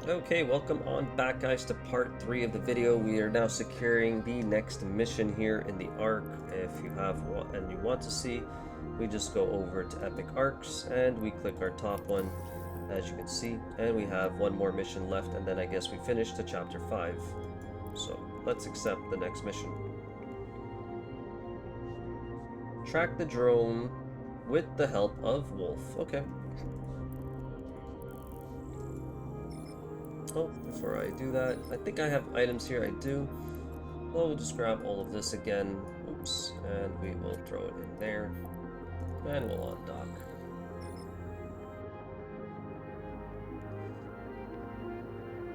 Okay, welcome on back, guys, to part 3 of the video. We are now securing the next mission here in the Ark. If you have one and you want to see, we just go over to Epic Arcs and we click our top one, as you can see, and we have one more mission left, and then I guess we finish to chapter 5. So let's accept the next mission. Track the drone with the help of Wolf. Okay. Oh, before I do that, I think I have items here. I do. Well, we'll just grab all of this again. Oops. And we will throw it in there. And we'll undock.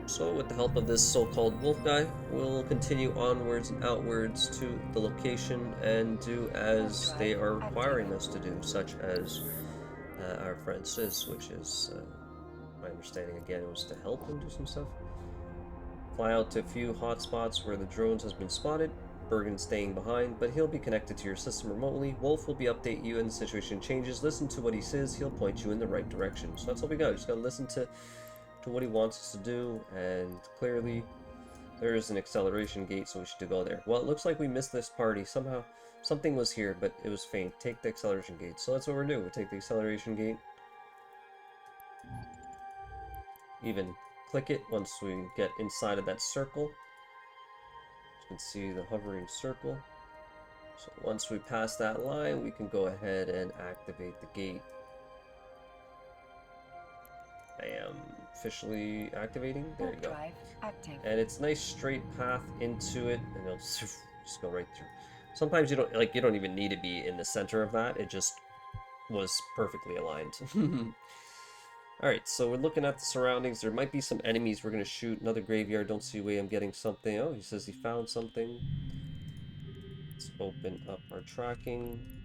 So with the help of this so-called wolf guy, we'll continue onwards and outwards to the location and do as they are requiring us to do, such as our friend Sis, which is, my understanding again, was to help him do some stuff. Fly out to a few hotspots where the drones has been spotted. Bergen's staying behind, but he'll be connected to your system remotely. Wolf will update you and the situation changes. Listen to what he says, he'll point you in the right direction. So that's all we got. We just gotta listen to what he wants us to do, and clearly there is an acceleration gate, so we should go there. Well, it looks like we missed this party. Somehow, something was here, but it was faint. Take the acceleration gate. So that's what we're doing. We take the acceleration gate. Even click it once we get inside of that circle. You can see the hovering circle. So once we pass that line, we can go ahead and activate the gate. I am officially activating. There you go. And it's a nice straight path into it, and it'll just go right through. Sometimes you don't even need to be in the center of that. It just was perfectly aligned. Alright, so we're looking at the surroundings. There might be some enemies we're going to shoot. Another graveyard. Don't see a way I'm getting something. Oh, he says he found something. Let's open up our tracking.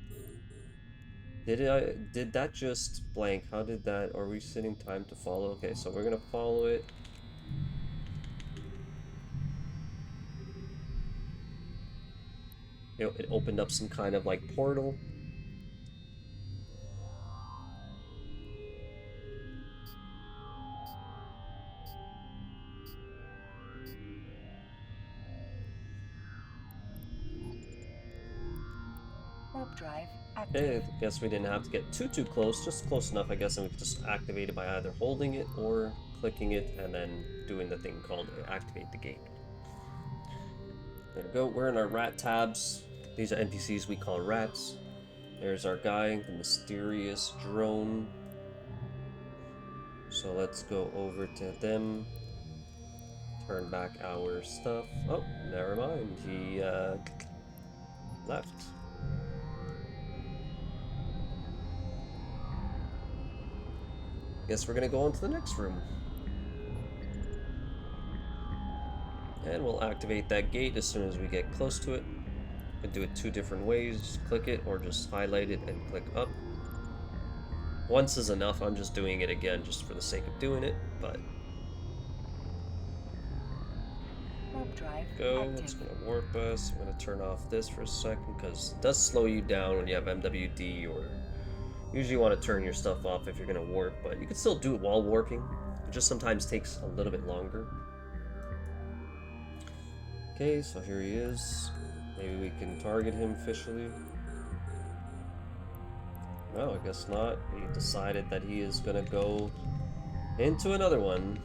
Did that just blank? How did that? Are we setting time to follow? Okay, so we're going to follow it. It opened up some kind of like portal. Drive Okay, I guess we didn't have to get too close, just close enough, I guess, and we could just activate it by either holding it or clicking it and then doing the thing called activate the gate. There we go. We're in our rat tabs. These are NPCs we call rats. There's our guy, the mysterious drone. So let's go over to them. Turn back our stuff. Oh, never mind. He left. Guess we're gonna go on to the next room. And we'll activate that gate as soon as we get close to it. You can do it two different ways. Click it or just highlight it and click up. Once is enough. I'm just doing it again just for the sake of doing it, but go. It's going to warp us. I'm going to turn off this for a second because it does slow you down when you have MWD, or usually you want to turn your stuff off if you're going to warp, but you can still do it while warping. It just sometimes takes a little bit longer. Okay, so here he is. Maybe we can target him officially. No, I guess not. He decided that he is going to go into another one.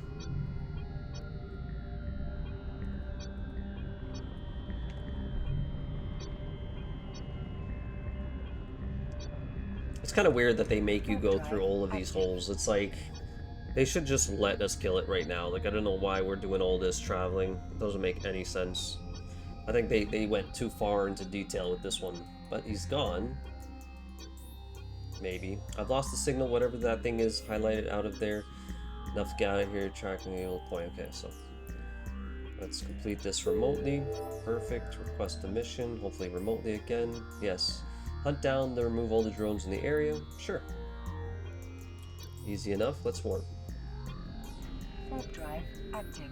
It's kind of weird that they make you go through all of these holes. It's like, they should just let us kill it right now. Like, I don't know why we're doing all this traveling. It doesn't make any sense. I think they went too far into detail with this one. But he's gone. Maybe. I've lost the signal, whatever that thing is highlighted out of there. Enough to get out of here, tracking the old point. Okay, so let's complete this remotely. Perfect. Request a mission, hopefully remotely again. Yes. Hunt down to remove all the drones in the area. Sure. Easy enough. Let's warp. Warp drive active.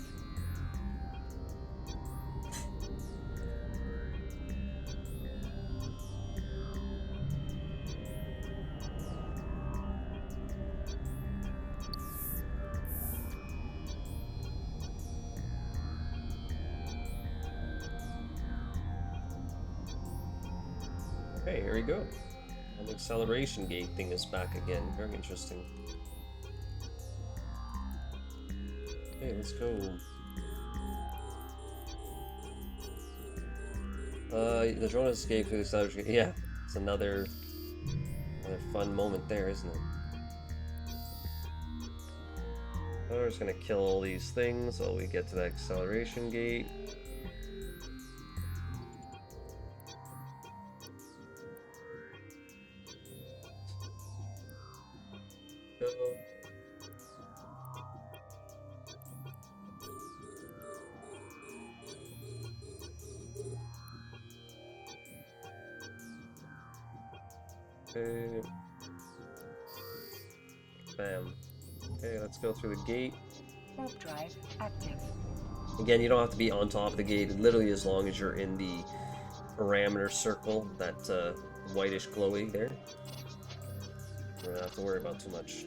Okay, here we go. And the acceleration gate thing is back again. Very interesting. Okay, let's go. The drone escaped through the acceleration gate. Yeah, it's another fun moment there, isn't it? So we're just gonna kill all these things while we get to that acceleration gate. Go. Okay. Bam. Okay, let's go through the gate. Warp drive active. Again, you don't have to be on top of the gate, literally as long as you're in the parameter circle, that whitish glowy there. You don't have to worry about too much.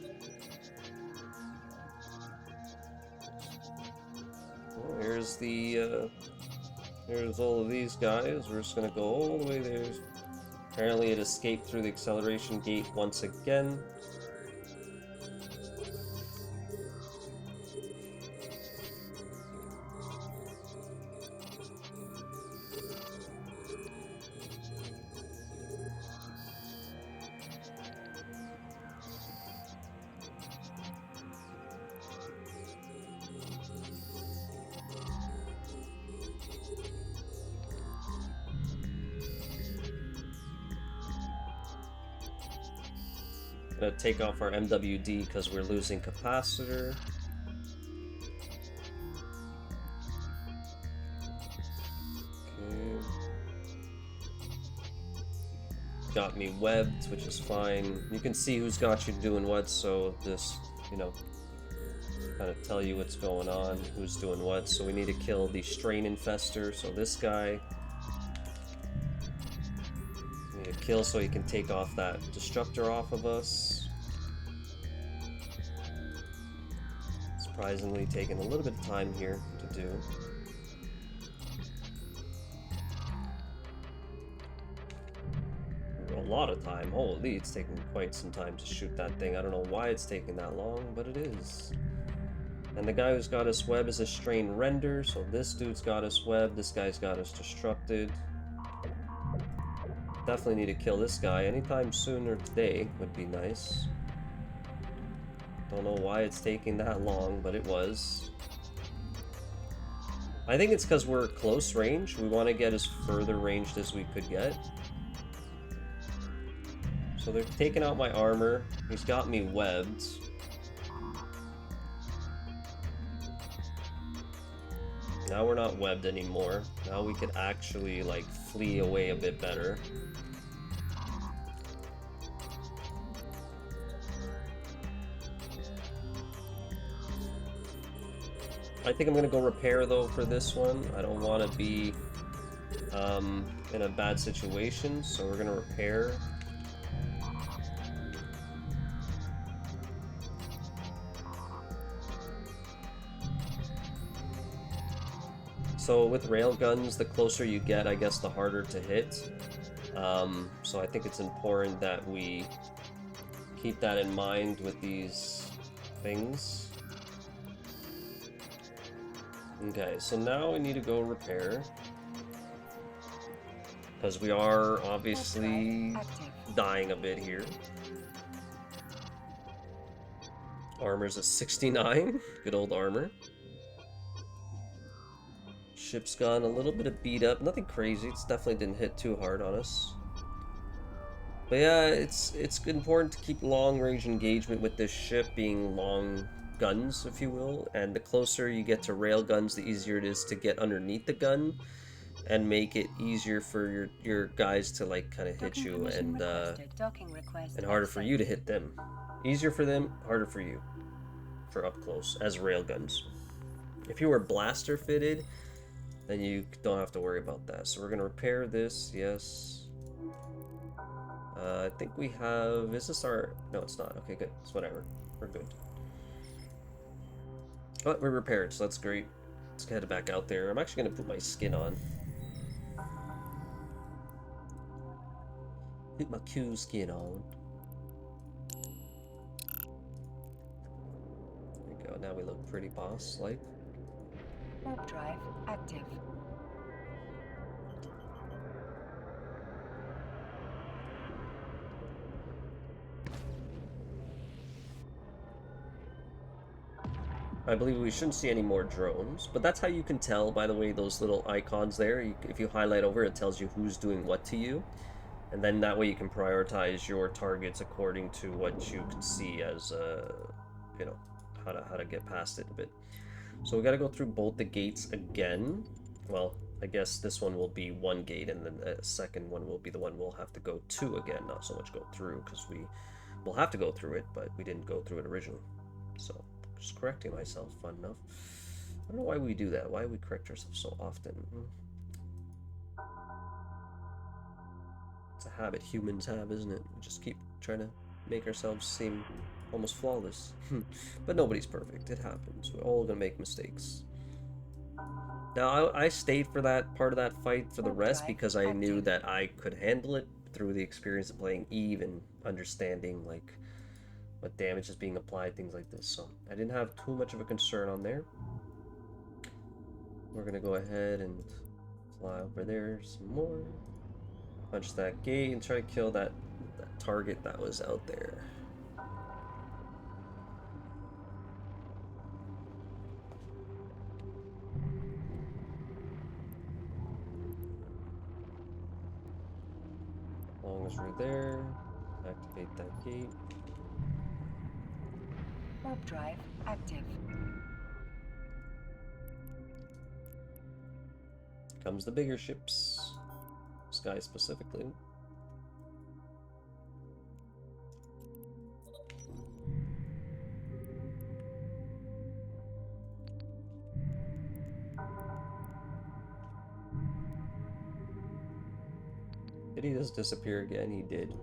Well, here's all of these guys. We're just gonna go all the way there. Apparently it escaped through the acceleration gate once again. Gonna take off our MWD because we're losing capacitor. Okay. Got me webbed, which is fine. You can see who's got you doing what, so this, you know, kind of tell you what's going on, who's doing what. So we need to kill the strain infester, so this guy. We need to kill so he can take off that destructor off of us. Surprisingly taking a little bit of time here to do. A lot of time. Holy, it's taking quite some time to shoot that thing. I don't know why it's taking that long, but it is. And the guy who's got us web is a strain render, so this dude's got us web, this guy's got us destructed. Definitely need to kill this guy anytime soon or today would be nice. Don't know why it's taking that long, but it was. I think it's because we're close range. We want to get as further ranged as we could get. So they're taking out my armor. He's got me webbed. Now we're not webbed anymore. Now we could actually, like, flee away a bit better. I think I'm gonna go repair, though, for this one. I don't want to be in a bad situation, so we're gonna repair. So with railguns, the closer you get, I guess, the harder to hit. So I think it's important that we keep that in mind with these things. Okay, so now we need to go repair. Because we are obviously dying a bit here. Armor's a 69. Good old armor. Ship's gone a little bit of beat up. Nothing crazy. It's definitely didn't hit too hard on us. But yeah, it's important to keep long range engagement with this ship, being long guns, if you will. And the closer you get to rail guns, the easier it is to get underneath the gun and make it easier for your guys to, like, kind of hit you, and harder for you to hit them. Easier for them, harder for you for up close as rail guns. If you were blaster fitted, then you don't have to worry about that. So we're gonna repair this. Yes. I think we have. Is this our? No, it's not. Okay, good. It's whatever. We're good. But we're repaired, so that's great. Let's head back out there. I'm actually gonna put my skin on. Put my Q skin on. There we go. Now we look pretty boss-like. Warp drive active. I believe we shouldn't see any more drones, but that's how you can tell, by the way, those little icons there. If you highlight over, it tells you who's doing what to you. And then that way you can prioritize your targets according to what you can see as, you know, how to get past it a bit. So we got to go through both the gates again. Well, I guess this one will be one gate, and then the second one will be the one we'll have to go to again. Not so much go through, because we will have to go through it, but we didn't go through it originally. So, just correcting myself, fun enough. I don't know why we do that. Why we correct ourselves so often. It's a habit humans have, isn't it? We just keep trying to make ourselves seem almost flawless. But nobody's perfect. It happens. We're all gonna make mistakes. Now, I stayed for that part of that fight for the rest because I knew that I could handle it through the experience of playing Eve and understanding, like, what damage is being applied, things like this. So I didn't have too much of a concern on there. We're gonna go ahead and fly over there some more. Punch that gate and try to kill that target that was out there. As long as we're there, activate that gate. Warp drive active. Comes the bigger ships. Sky specifically. Did he just disappear again? He did.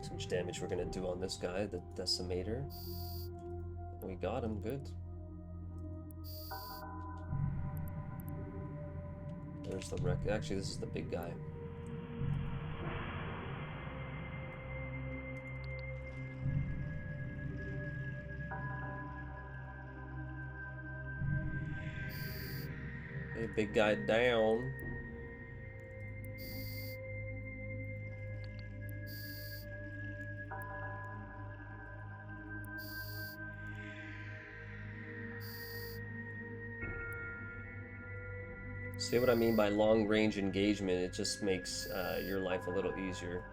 So much damage we're gonna do on this guy, the Decimator. We got him, good. There's the wreck. Actually, this is the big guy. Okay, big guy down. See what I mean by long-range engagement? It just makes your life a little easier.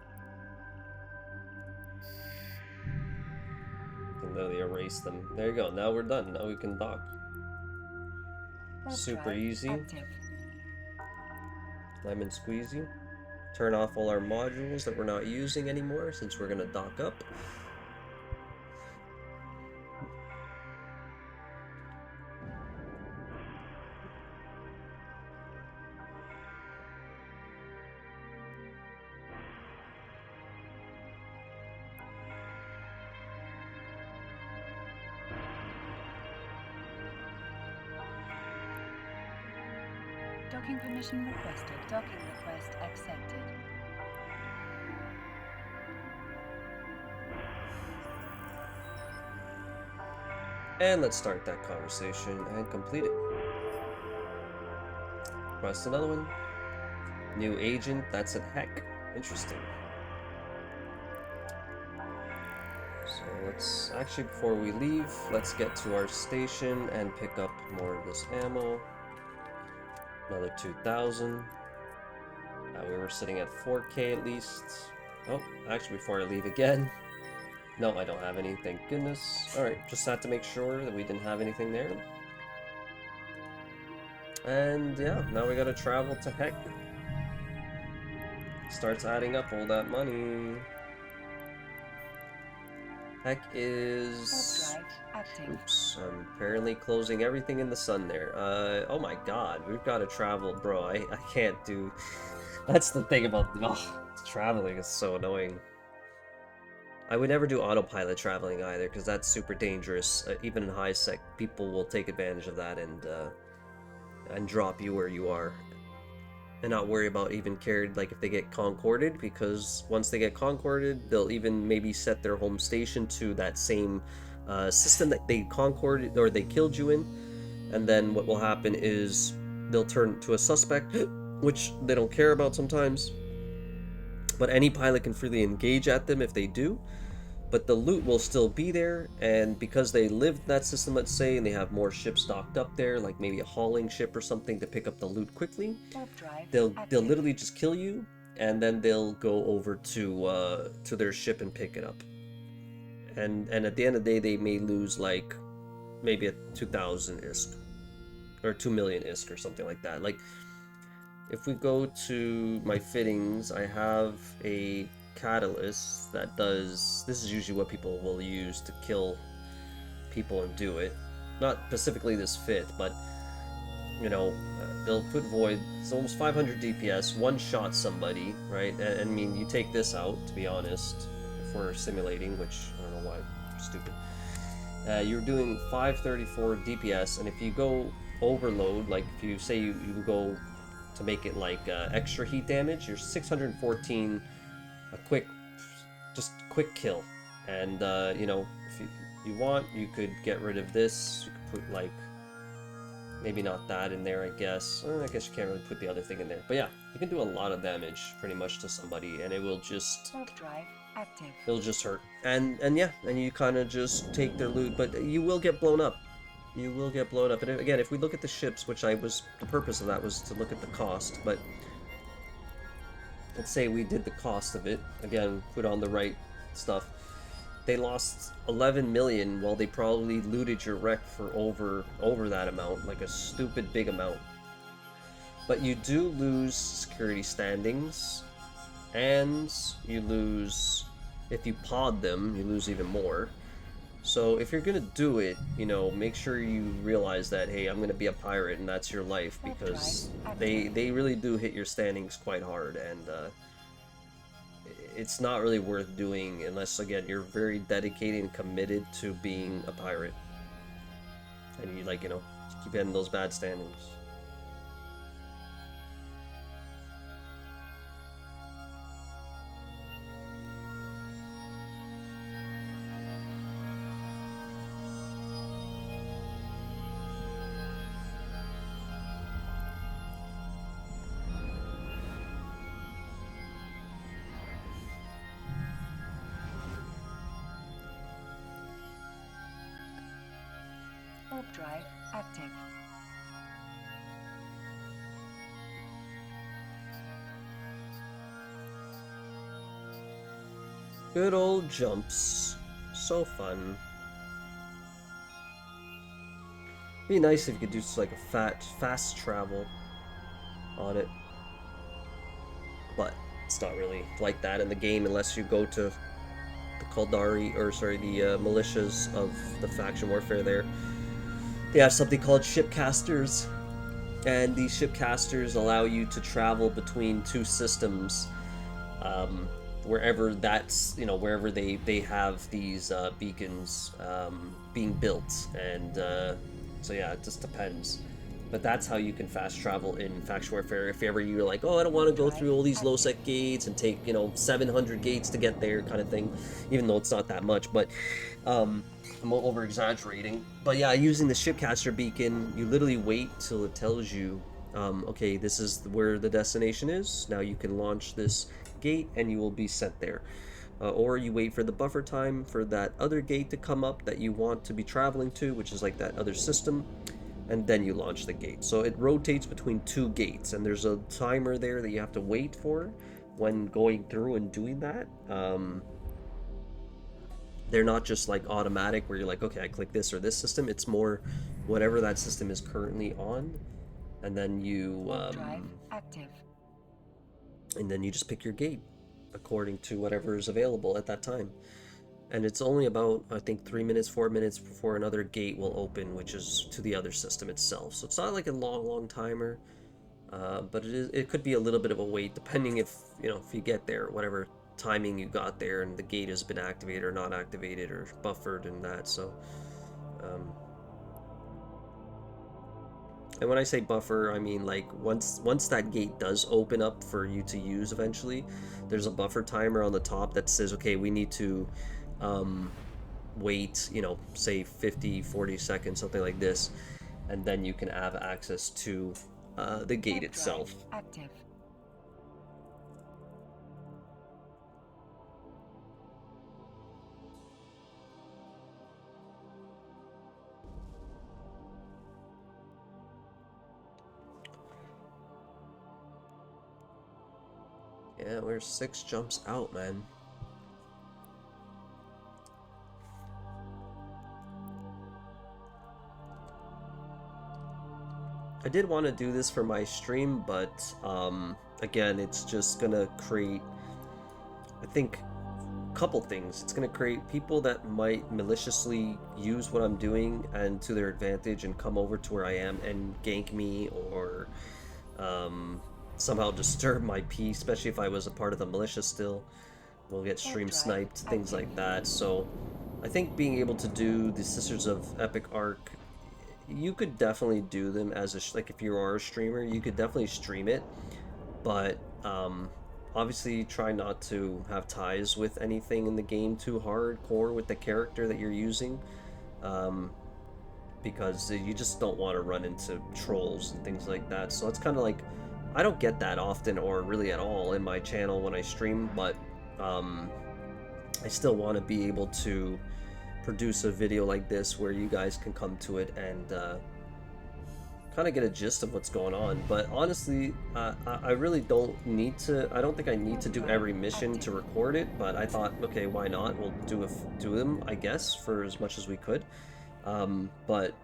You can literally erase them. There you go. Now we're done. Now we can dock. Super easy. Lemon squeezy. Turn off all our modules that we're not using anymore since we're gonna dock up. Docking permission requested. Docking request accepted. And let's start that conversation and complete it. Request another one. New agent, that's a heck. Interesting. So let's, actually before we leave, let's get to our station and pick up more of this ammo. Another 2,000. We were sitting at 4K at least. Oh, actually before I leave again. No, I don't have any, thank goodness. Alright, just had to make sure that we didn't have anything there. And yeah, now we gotta travel to Heck. Starts adding up all that money. Heck is... Oops, I'm apparently closing everything in the sun there. Oh my god, we've gotta travel, bro. I can't do... That's the thing about... Oh, traveling is so annoying. I would never do autopilot traveling either, because that's super dangerous. Even in high sec, people will take advantage of that and drop you where you are, and not worry about even cared like if they get concorded, because once they get concorded, they'll even maybe set their home station to that same system that they concorded or they killed you in, and then what will happen is they'll turn to a suspect, which they don't care about sometimes. But any pilot can freely engage at them if they do, but the loot will still be there, and because they lived that system, let's say, and they have more ships stocked up there, like maybe a hauling ship or something to pick up the loot quickly, they'll literally just kill you, and then they'll go over to their ship and pick it up. And at the end of the day, they may lose like maybe a 2,000 ISK or 2 million ISK or something like that. Like if we go to my fittings, I have a catalyst that does, this is usually what people will use to kill people and do it, not specifically this fit, but you know, they'll put void, it's almost 500 DPS, one shot somebody, right? And I mean, you take this out, to be honest, if we're simulating, which I don't know why, stupid. You're doing 534 DPS, and if you go overload, like if you say you go to make it like extra heat damage, you're 614, a quick kill. And you know, if you want, you could get rid of this. You could put like maybe not that in there, I guess. I guess you can't really put the other thing in there, but yeah, you can do a lot of damage pretty much to somebody, and it will just it'll just hurt. And yeah, and you kind of just take their loot, but you will get blown up. You will get blown up. And again, if we look at the ships, which the purpose of that was to look at the cost, but let's say we did the cost of it, again, put on the right stuff. They lost 11 million while they probably looted your wreck for over that amount, like a stupid big amount. But you do lose security standings, and you lose, if you pod them, you lose even more. So if you're gonna do it, you know, make sure you realize that, hey, I'm gonna be a pirate and that's your life, because they really do hit your standings quite hard, and it's not really worth doing unless, again, you're very dedicated and committed to being a pirate, and you, like, you know, keep getting those bad standings. Warp drive active. Good old jumps. So fun. Be nice if you could do like a fast travel on it. But it's not really like that in the game unless you go to the Kaldari, or sorry, the militias of the faction warfare there. They have something called shipcasters, and these shipcasters allow you to travel between two systems, wherever that's, you know, wherever they have these beacons being built, and so yeah, it just depends. But that's how you can fast travel in faction warfare. If ever you're like, oh, I don't want to go through all these low sec gates and take, you know, 700 gates to get there, kind of thing, even though it's not that much, but I'm over exaggerating. But yeah, using the shipcaster beacon, you literally wait till it tells you, okay, this is where the destination is. Now you can launch this gate and you will be sent there. Or you wait for the buffer time for that other gate to come up that you want to be traveling to, which is like that other system, and then you launch the gate. So it rotates between two gates, and there's a timer there that you have to wait for when going through and doing that. They're not just like automatic where you're like, okay, I click this or this system. It's more whatever that system is currently on, and then you and then you just pick your gate according to whatever is available at that time. And it's only about, I think, 3 minutes, 4 minutes before another gate will open, which is to the other system itself. So it's not like a long timer, but it could be a little bit of a wait, depending if, you know, if you get there or whatever timing you got there, and the gate has been activated or not activated or buffered and that. So, and when I say buffer, I mean like once that gate does open up for you to use eventually, there's a buffer timer on the top that says, okay, we need to wait, you know, say 50, 40 seconds, something like this, and then you can have access to the gate itself. Active. Yeah, we're 6 jumps out, man. I did want to do this for my stream, but again, it's just gonna create, I think, a couple things. It's gonna create people that might maliciously use what I'm doing and to their advantage and come over to where I am and gank me, or somehow disturb my peace, especially if I was a part of the militia still. We'll get stream sniped, things like that. So I think being able to do the Sisters of Epic Arc, you could definitely do them as a, like if you are a streamer, you could definitely stream it, but obviously try not to have ties with anything in the game too hardcore with the character that you're using, because you just don't want to run into trolls and things like that. So it's kind of like, I don't get that often or really at all in my channel when I stream, but I still want to be able to produce a video like this where you guys can come to it and kind of get a gist of what's going on. But honestly, I really don't need to, I don't think I need to do every mission to record it, but I thought, okay, why not? We'll do them, I guess, for as much as we could. But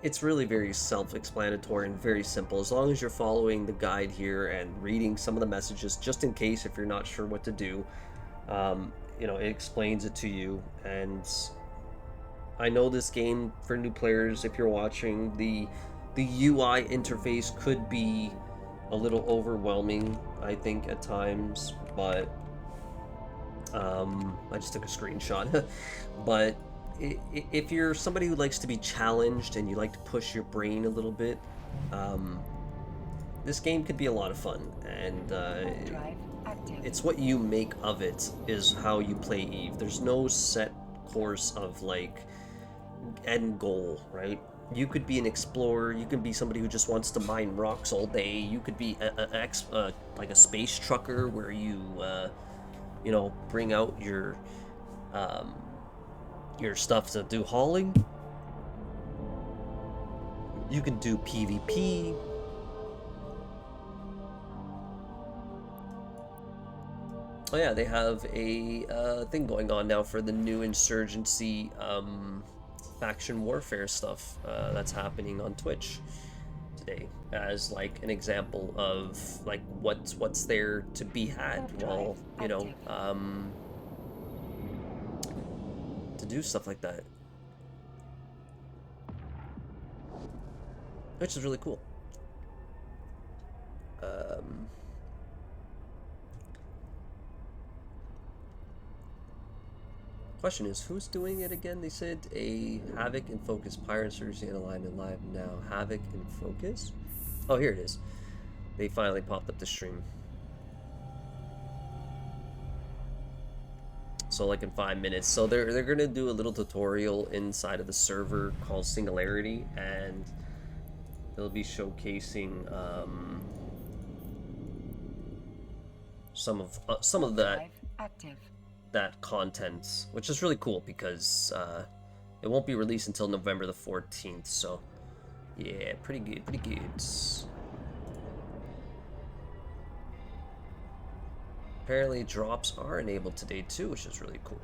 it's really very self-explanatory and very simple. As long as you're following the guide here and reading some of the messages, just in case if you're not sure what to do, you know, it explains it to you. And I know this game, for new players, if you're watching, the UI interface could be a little overwhelming, I think, at times, but I just took a screenshot. But if you're somebody who likes to be challenged and you like to push your brain a little bit, this game could be a lot of fun, and it's what you make of it is how you play Eve. There's no set course of like end goal, right? You could be an explorer, you could be somebody who just wants to mine rocks all day, you could be like a space trucker where you you know, bring out your stuff to do hauling. You can do PvP. Oh yeah, they have a thing going on now for the new insurgency faction warfare stuff that's happening on Twitch today, as like an example of like what's there to be had while, you know, to do stuff like that, which is really cool. Question is, who's doing it again? They said a Havoc and Focus Pyre Insurgency and Alignment live now. Havoc and Focus? Oh, here it is. They finally popped up the stream. So like in 5 minutes. So they're gonna do a little tutorial inside of the server called Singularity, and they'll be showcasing some of that content, which is really cool because it won't be released until November the 14th. So yeah, pretty good, pretty good. Apparently drops are enabled today too, which is really cool.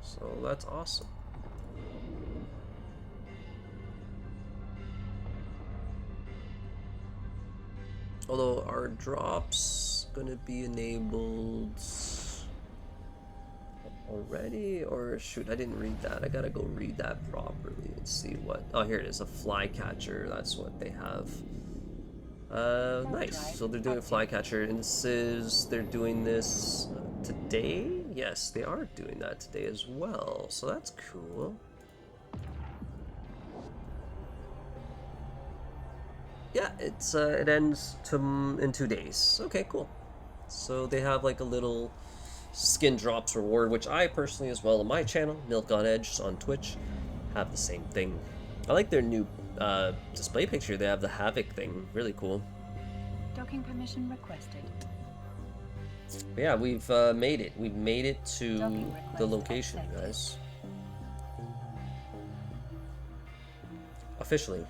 So that's awesome. Although, are drops gonna be enabled already? Or shoot, I didn't read that. I gotta go read that properly and see what. Oh, here it is, a flycatcher. That's what they have. Nice. So they're doing Flycatcher, and they're doing this today? Yes, they are doing that today as well, so that's cool. Yeah, it ends in 2 days. Okay, cool. So they have like a little skin drops reward, which I personally as well on my channel, Milk on Edge on Twitch, have the same thing. I like their new display picture. They have the Havoc thing. Really cool. Docking permission requested. But yeah, we've made it. We've made it to the location, accepted. guys. Officially.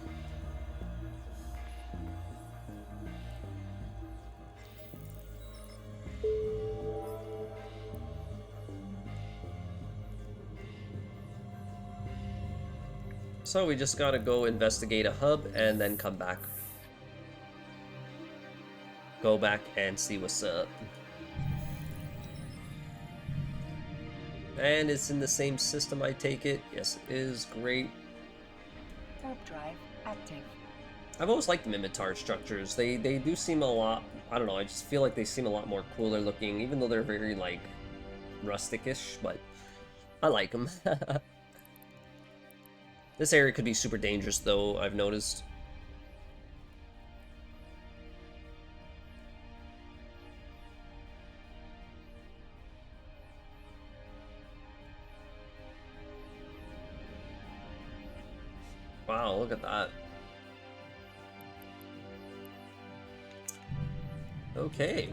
So we just gotta go investigate a hub and then come back. Go back and see what's up. And it's in the same system, I take it. Yes, it is. Great. Warp drive active. I've always liked the Mimitar structures. They do seem a lot, I don't know, I just feel like they seem a lot more cooler looking, even though they're very, like, rustic-ish, but I like them. This area could be super dangerous, though, I've noticed. Wow, look at that. Okay.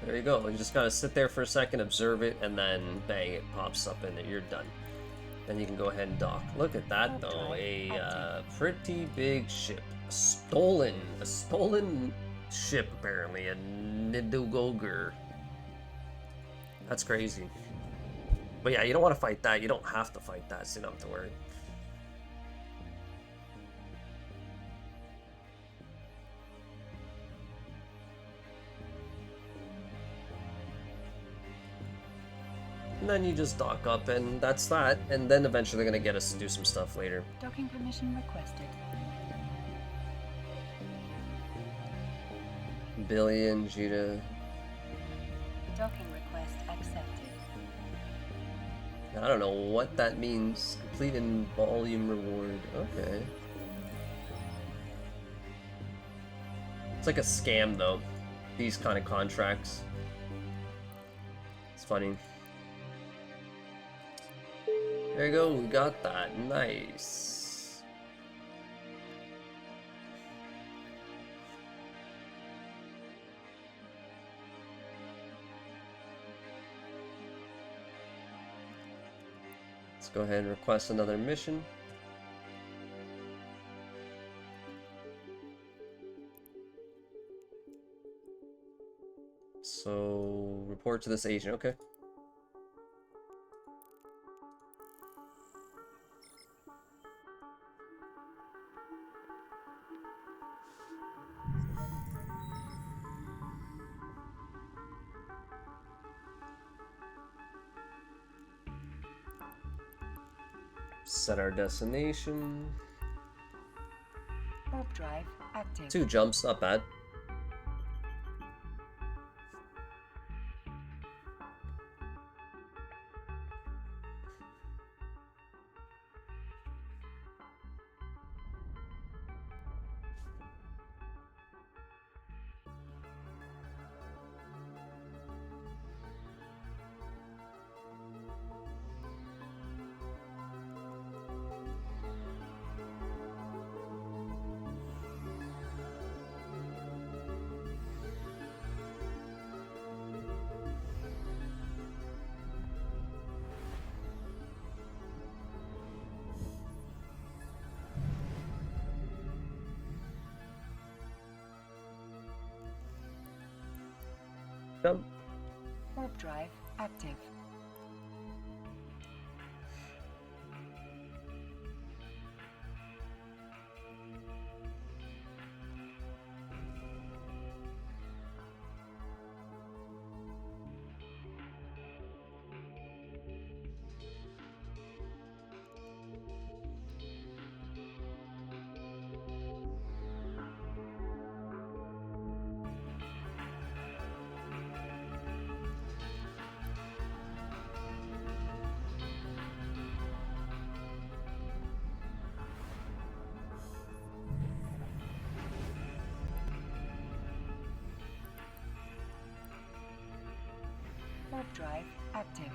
There you go. You just gotta sit there for a second, observe it, and then bang, it pops up and you're done. Then you can go ahead and dock. Look at that, though. A pretty big ship. A stolen ship, apparently. A Nidogoger. That's crazy. But yeah, you don't want to fight that. You don't have to fight that, so you don't have to worry. And then you just dock up, and that's that. And then eventually they're going to get us to do some stuff later. Docking permission requested. Billion, Jita. Docking request accepted. I don't know what that means. Complete in volume reward. Okay. It's like a scam, though. These kind of contracts. It's funny. There you go, we got that. Nice. Let's go ahead and request another mission. So, report to this agent, okay. Set our destination. Warp drive active. 2 jumps, not bad. Jump. Warp drive active. Warp drive active.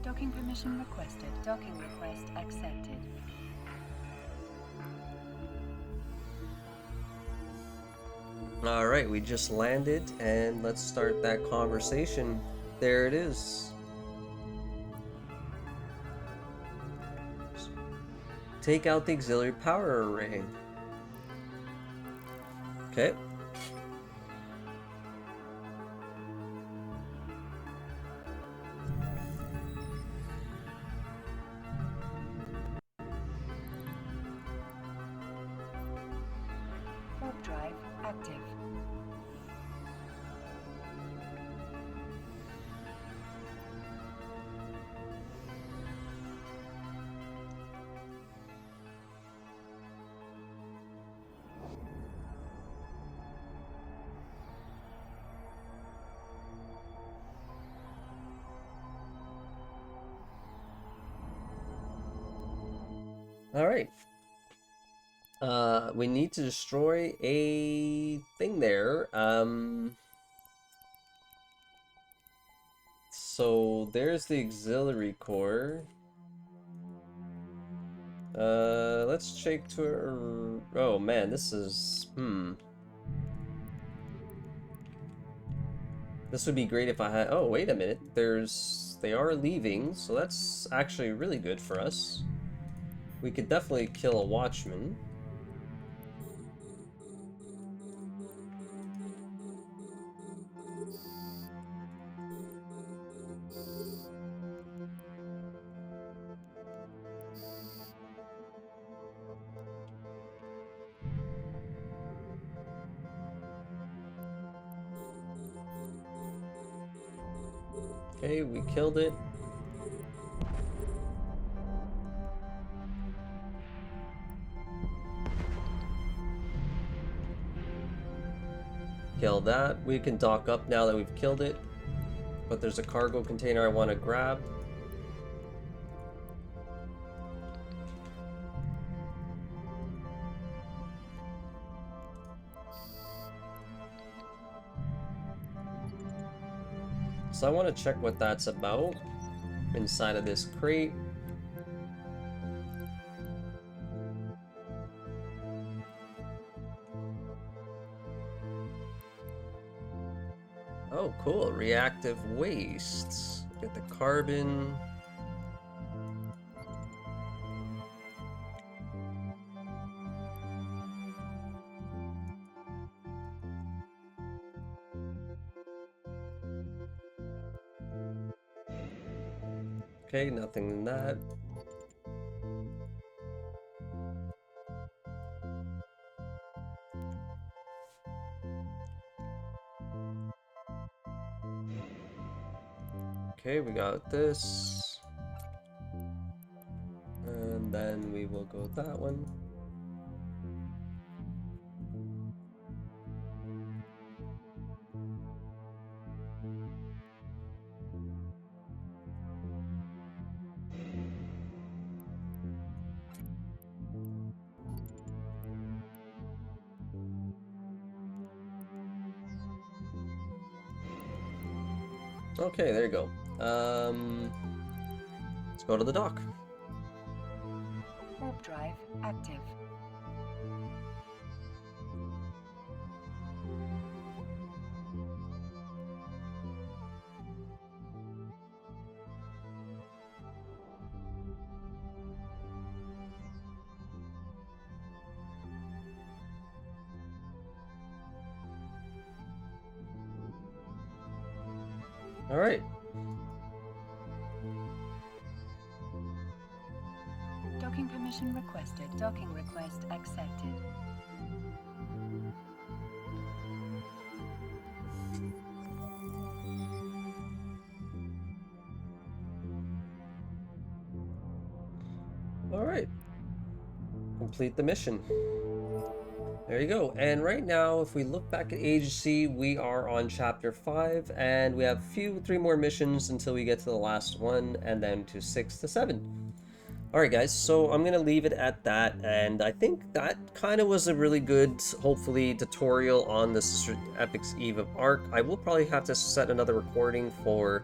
Docking permission requested. Docking request accepted. Alright, we just landed, and let's start that conversation. There it is. Take out the auxiliary power array. Okay. Warp drive active. Alright. We need to destroy a thing there. So there's the auxiliary core. Let's check to oh man, this is This would be great if I had oh wait a minute. They are leaving, so that's actually really good for us. We could definitely kill a watchman. Okay, we killed it. Kill that. We can dock up now that we've killed it. But there's a cargo container I want to grab. So I want to check what that's about inside of this crate. Oh, cool. Reactive waste. Get the carbon. Okay, nothing in that. Okay, we got this. And then we will go that one. Okay, there you go. Let's go to the dock. Warp drive active. All right. Docking permission requested. Docking request accepted. complete the mission. There you go. And right now, if we look back at agency, we are on chapter 5, and we have 3 more missions until we get to the last one, and then to 6 to 7. Alright guys, so I'm gonna leave it at that, and I think that kind of was a really good, hopefully, tutorial on this Epic's Eve of Arc. I will probably have to set another recording for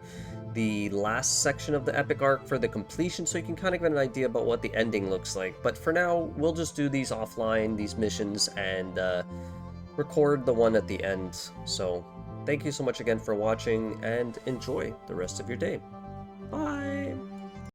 the last section of the Epic Arc for the completion, so you can kind of get an idea about what the ending looks like. But for now, we'll just do these offline, these missions, and record the one at the end. So, thank you so much again for watching, and enjoy the rest of your day. Bye!